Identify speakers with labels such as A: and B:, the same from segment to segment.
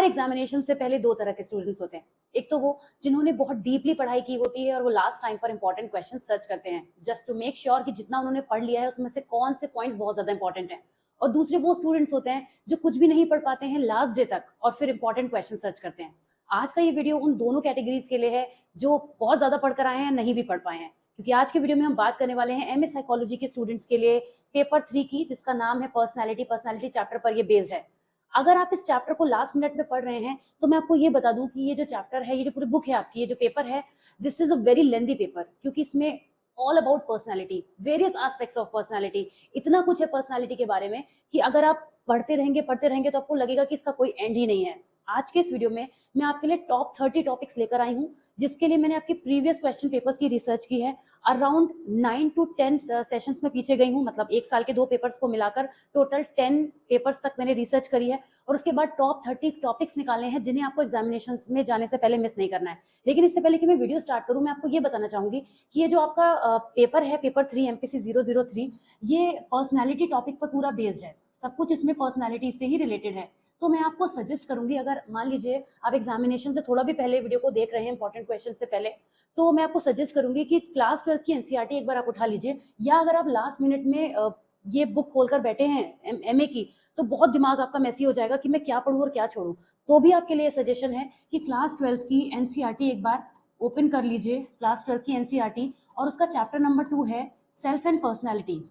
A: हर examination से पहले दो तरह के स्टूडेंट्स होते हैं। एक तो वो जिन्होंने बहुत डीपली पढ़ाई की होती है और वो लास्ट टाइम पर इंपॉर्टेंट क्वेश्चन सर्च करते हैं जस्ट टू मेक श्योर कि जितना उन्होंने पढ़ लिया है उसमें से कौन से पॉइंट्स बहुत ज्यादा इंपॉर्टेंट हैं। और दूसरे वो स्टूडेंट्स होते हैं जो कुछ भी नहीं पढ़ पाते हैं लास्ट डे तक और फिर इंपॉर्टेंट क्वेश्चन सर्च करते हैं। आज का ये वीडियो उन दोनों कैटेगरीज के लिए है जो बहुत ज्यादा पढ़ कर आए हैं, नहीं भी पढ़ पाए हैं, क्योंकि आज के वीडियो में हम बात करने वाले हैं एमए साइकोलॉजी के स्टूडेंट्स के लिए पेपर 3 की, जिसका नाम है पर्सनैलिटी चैप्टर पर ये बेस्ड है। अगर आप इस चैप्टर को लास्ट मिनट में पढ़ रहे हैं तो मैं आपको ये बता दूं कि ये जो चैप्टर है, ये जो पूरी बुक है आपकी, ये जो पेपर है, this is a very lengthy paper, क्योंकि इसमें all about personality, various aspects of personality, इतना कुछ है पर्सनैलिटी के बारे में कि अगर आप पढ़ते रहेंगे तो आपको लगेगा कि इसका कोई एंड ही नहीं है। आज के इस वीडियो में मैं आपके लिए टॉप 30 टॉपिक्स लेकर आई हूँ, जिसके लिए मैंने आपके प्रीवियस क्वेश्चन पेपर्स की रिसर्च की है। अराउंड 9 to 10 सेशंस में पीछे गई हूँ, मतलब एक साल के 2 पेपर्स को मिलाकर टोटल 10 पेपर्स तक मैंने रिसर्च करी है और उसके बाद टॉप 30 टॉपिक्स निकाले हैं जिन्हें आपको एग्जामिनेशन में जाने से पहले मिस नहीं करना है। लेकिन इससे पहले कि मैं वीडियो स्टार्ट करूँ, मैं आपको ये बताना चाहूंगी कि ये जो आपका पेपर है, पेपर 3 MPC 003, ये पर्सनैलिटी टॉपिक पर पूरा बेस्ड है। सब कुछ इसमें पर्सनैलिटी से ही रिलेटेड है। तो मैं आपको सजेस्ट करूंगी, अगर मान लीजिए आप एग्जामिनेशन से थोड़ा भी पहले वीडियो को देख रहे हैं इंपॉर्टेंट क्वेश्चन से पहले, तो मैं आपको सजेस्ट करूंगी कि क्लास 12 की एनसीईआरटी एक बार आप उठा लीजिए, या अगर आप लास्ट मिनट में ये बुक खोलकर बैठे हैं एमए की, तो बहुत दिमाग आपका मैसी हो जाएगा कि मैं क्या पढूं और क्या छोड़ूं। तो भी आपके लिए सजेशन है कि क्लास 12 की एनसीईआरटी एक बार ओपन कर लीजिए, क्लास 12 की एनसीईआरटी, और उसका चैप्टर नंबर 2 है सेल्फ एंड पर्सनैलिटी।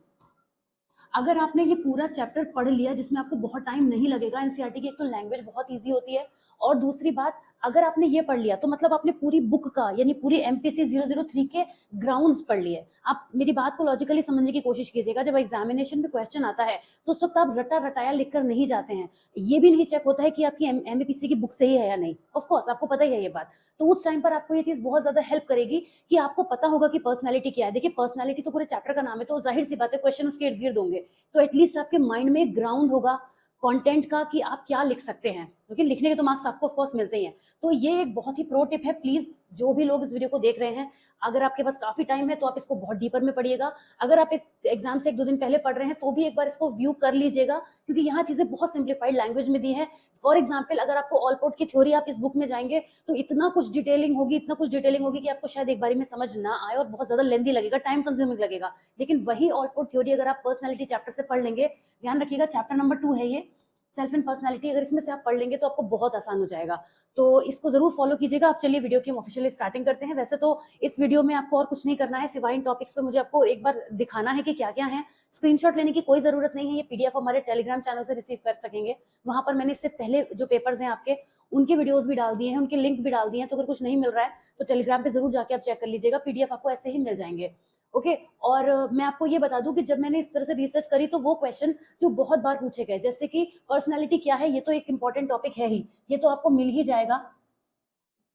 A: अगर आपने ये पूरा चैप्टर पढ़ लिया, जिसमें आपको बहुत टाइम नहीं लगेगा, एनसीईआरटी की एक तो लैंग्वेज बहुत इजी होती है, और दूसरी बात, अगर आपने ये पढ़ लिया तो मतलब आपने पूरी बुक का, यानी पूरी एमपीसी 003 के ग्राउंड्स पढ़ लिए। आप मेरी बात को लॉजिकली समझने की कोशिश कीजिएगा। जब एग्जामिनेशन में क्वेश्चन आता है तो उस वक्त आप रटा रटाया लिखकर नहीं जाते हैं, ये भी नहीं चेक होता है कि आपकी एमपीसी की बुक सही है या नहीं। ऑफकोर्स आपको पता ही है ये बात। तो उस टाइम पर आपको ये चीज बहुत ज्यादा हेल्प करेगी कि आपको पता होगा कि पर्सनैलिटी क्या है। देखिए, पर्सनैलिटी तो पूरे चैप्टर का नाम है, तो जाहिर सी बात है क्वेश्चन उसके इर्द गिर्द होंगे, तो एटलीस्ट आपके माइंड में ग्राउंड होगा कंटेंट का कि आप क्या लिख सकते हैं, क्योंकि लिखने के तो मार्क्स आपको ऑफ कोर्स मिलते ही हैं। तो ये एक बहुत ही प्रो टिप है। प्लीज जो भी लोग इस वीडियो को देख रहे हैं, अगर आपके पास काफी टाइम है तो आप इसको बहुत डीपर में पढ़िएगा। अगर आप एक एग्जाम से 1-2 दिन पहले पढ़ रहे हैं तो भी एक बार इसको व्यू कर लीजिएगा, क्योंकि यहाँ चीजें बहुत सिंप्लीफाइड लैंग्वेज में दी है। फॉर एग्जाम्पल, अगर आपको ऑलपोर्ट की थ्योरी आप इस बुक में जाएंगे तो इतना कुछ डिटेलिंग होगी कि आपको शायद एक बारी में समझ ना आए और बहुत ज्यादा लेंदी लगेगा, टाइम कंज्यूमिंग लगेगा। लेकिन वही ऑलपोर्ट थ्योरी अगर आप पर्सनैलिटी चैप्टर से पढ़ लेंगे, ध्यान रखिएगा चैप्टर नंबर 2 है ये, सेल्फ एंड पर्सनैलिटी, अगर इसमें से आप पढ़ लेंगे तो आपको बहुत आसान हो जाएगा। तो इसको जरूर फॉलो कीजिएगा। आप चलिए वीडियो की हम ऑफिशियली स्टार्टिंग करते हैं। वैसे तो इस वीडियो में आपको और कुछ नहीं करना है, सिवाय इन टॉपिक्स पे मुझे आपको एक बार दिखाना है कि क्या क्या है। स्क्रीनशॉट लेने की कोई जरूरत नहीं है, ये पीडीएफ हमारे टेलीग्राम चैनल से रिसीव कर सकेंगे। वहां पर मैंने इससे पहले जो पेपर्स हैं आपके, उनके वीडियोस भी डाल दिए हैं, उनके लिंक भी डाल दिए हैं। तो अगर कुछ नहीं मिल रहा है तो टेलीग्राम पे जरूर जाके आप चेक कर लीजिएगा, पीडीएफ आपको ऐसे ही मिल जाएंगे। ओके। और मैं आपको ये बता दूं कि जब मैंने इस तरह से रिसर्च करी तो वो क्वेश्चन जो बहुत बार पूछे गए, जैसे कि पर्सनैलिटी क्या है, ये तो एक इंपॉर्टेंट टॉपिक है ही, ये तो आपको मिल ही जाएगा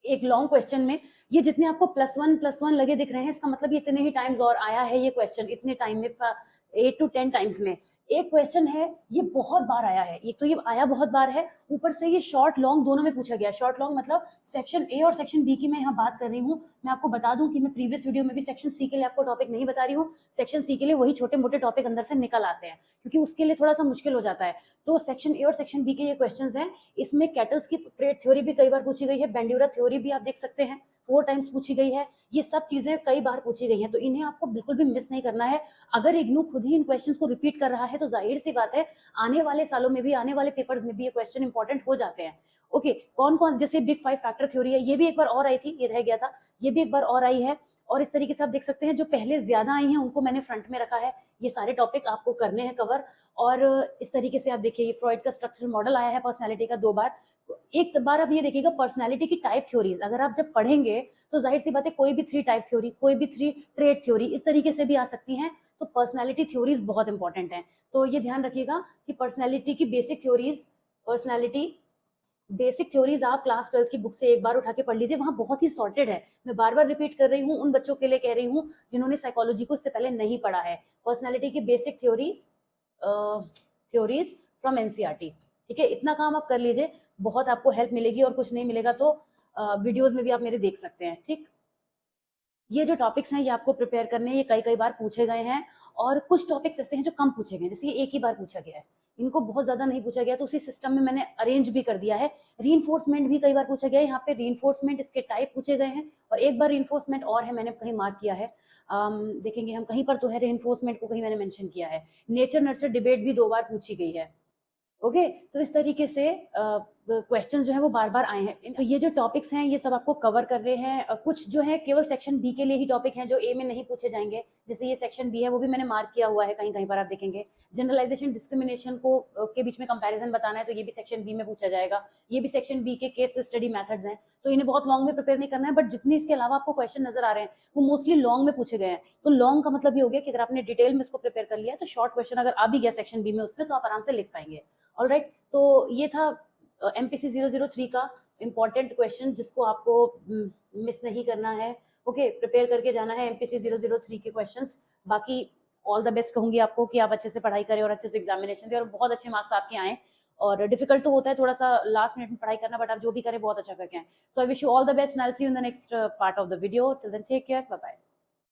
A: एक लॉन्ग क्वेश्चन में। ये जितने आपको +1 लगे दिख रहे हैं, इसका मतलब ये इतने ही टाइम्स और आया है ये क्वेश्चन, इतने टाइम में 8 to 10 टाइम्स में एक क्वेश्चन है। ये बहुत बार आया है, एक तो ये आया बहुत बार है, ऊपर से ये शॉर्ट लॉन्ग दोनों में पूछा गया। शॉर्ट लॉन्ग मतलब सेक्शन ए और सेक्शन बी की मैं यहाँ बात कर रही हूँ। मैं आपको बता दूं कि मैं प्रीवियस वीडियो में भी सेक्शन सी के लिए आपको टॉपिक नहीं बता रही हूँ। सेक्शन सी के लिए वही छोटे मोटे टॉपिक अंदर से निकल आते हैं, क्योंकि उसके लिए थोड़ा सा मुश्किल हो जाता है। तो सेक्शन ए और सेक्शन बी के ये क्वेश्चंस हैं। इसमें कैटल्स की ट्रेड थ्योरी भी कई बार पूछी गई है, बेंड्यूरा थ्योरी भी आप देख सकते हैं 4 टाइम्स पूछी गई है। ये सब चीजें कई बार पूछी गई हैं, तो इन्हें आपको बिल्कुल भी मिस नहीं करना है। अगर इग्नू खुद ही इन क्वेश्चंस को रिपीट कर रहा है तो जाहिर सी बात है आने वाले सालों में भी, आने वाले पेपर्स में भी ये क्वेश्चन इंपॉर्टेंट हो जाते हैं। ओके, कौन कौन, जैसे बिग 5 फैक्टर थ्योरी है, ये भी एक बार और आई थी, ये रह गया था, ये भी एक बार और आई है। और इस तरीके से आप देख सकते हैं जो पहले ज्यादा आई हैं उनको मैंने फ्रंट में रखा है। ये सारे टॉपिक आपको करने हैं कवर। और इस तरीके से आप देखिए, फ्रॉइड का स्ट्रक्चरल मॉडल आया है पर्सनैलिटी का 2 बार। एक बार आप ये देखिएगा पर्सनैलिटी की टाइप थ्योरीज, अगर आप जब पढ़ेंगे तो जाहिर सी बात है कोई भी 3 टाइप थ्योरी, कोई भी 3 ट्रेड थ्योरी इस तरीके से भी आ सकती हैं। तो पर्सनैलिटी थ्योरीज बहुत इंपॉर्टेंट हैं, तो ये ध्यान रखिएगा कि पर्सनैलिटी की basic theories, personality basic theories आप क्लास 12 की बुक से एक बार उठा के पढ़ लीजिए, वहां बहुत ही सॉर्टेड है। मैं बार बार रिपीट कर रही हूँ, उन बच्चों के लिए कह रही हूँ जिन्होंने साइकोलॉजी को इससे पहले नहीं पढ़ा है। पर्सनैलिटी की बेसिक थ्योरीज फ्रॉम एनसीईआरटी, ठीक है, इतना काम आप कर लीजिए, बहुत आपको हेल्प मिलेगी। और कुछ नहीं मिलेगा तो वीडियोज में भी आप मेरे देख सकते हैं, ठीक। ये जो टॉपिक्स हैं ये आपको प्रिपेयर करने हैं, ये कई बार पूछे गए हैं। और कुछ टॉपिक्स ऐसे हैं जो कम पूछे गए हैं, जैसे ये एक ही बार पूछा गया है, इनको बहुत ज़्यादा नहीं पूछा गया, तो उसी सिस्टम में मैंने अरेंज भी कर दिया है। रीइंफोर्समेंट भी कई बार पूछा गया है, यहाँ पे रीइंफोर्समेंट इसके टाइप पूछे गए हैं, और एक बार रीइंफोर्समेंट और है, मैंने कहीं मार्क किया है, देखेंगे हम कहीं पर तो है रीइंफोर्समेंट को, कहीं मैंने मेंशन किया है। नेचर नर्चर डिबेट भी 2 बार पूछी गई है। ओके, तो इस तरीके से क्वेश्चंस जो है वो बार बार आए हैं। तो ये जो टॉपिक्स हैं ये सब आपको कवर कर रहे हैं। कुछ जो है केवल सेक्शन बी के लिए ही टॉपिक हैं जो ए में नहीं पूछे जाएंगे, जैसे ये सेक्शन बी है वो भी मैंने मार्क किया हुआ है, कहीं कहीं पर आप देखेंगे। जनरलाइजेशन डिस्क्रिमिनेशन को के बीच में कंपैरिजन बताना है, तो ये भी सेक्शन बी में पूछा जाएगा। ये भी सेक्शन बी के केस स्टडी मेथड्स हैं, तो इन्हें बहुत लॉन्ग में प्रिपेयर नहीं करना है, बट जितने इसके अलावा आपको क्वेश्चन नजर आ रहे हैं वो मोस्टली लॉन्ग में पूछे गए हैं। तो लॉन्ग का मतलब ये हो गया कि अगर आपने डिटेल में इसको प्रिपेयर कर लिया है तो शॉर्ट क्वेश्चन अगर आ भी गया सेक्शन बी में उसमें तो आप आराम से लिख पाएंगे। ऑलराइट, तो ये था MPC 003 का इम्पॉर्टेंट क्वेश्चन जिसको आपको मिस नहीं करना है। ओके, प्रिपेयर करके जाना है MPC 003 के क्वेश्चंस। बाकी ऑल द बेस्ट कहूंगी आपको कि आप अच्छे से पढ़ाई करें और अच्छे से एग्जामिनेशन दें और बहुत अच्छे मार्क्स आपके आए। और डिफिकल्ट तो होता है थोड़ा सा लास्ट मिनट में पढ़ाई करना, बट आप जो भी करें बहुत अच्छा करके आए। So I wish you all the best and I will see you in the next part of the video. Till then take care, bye bye.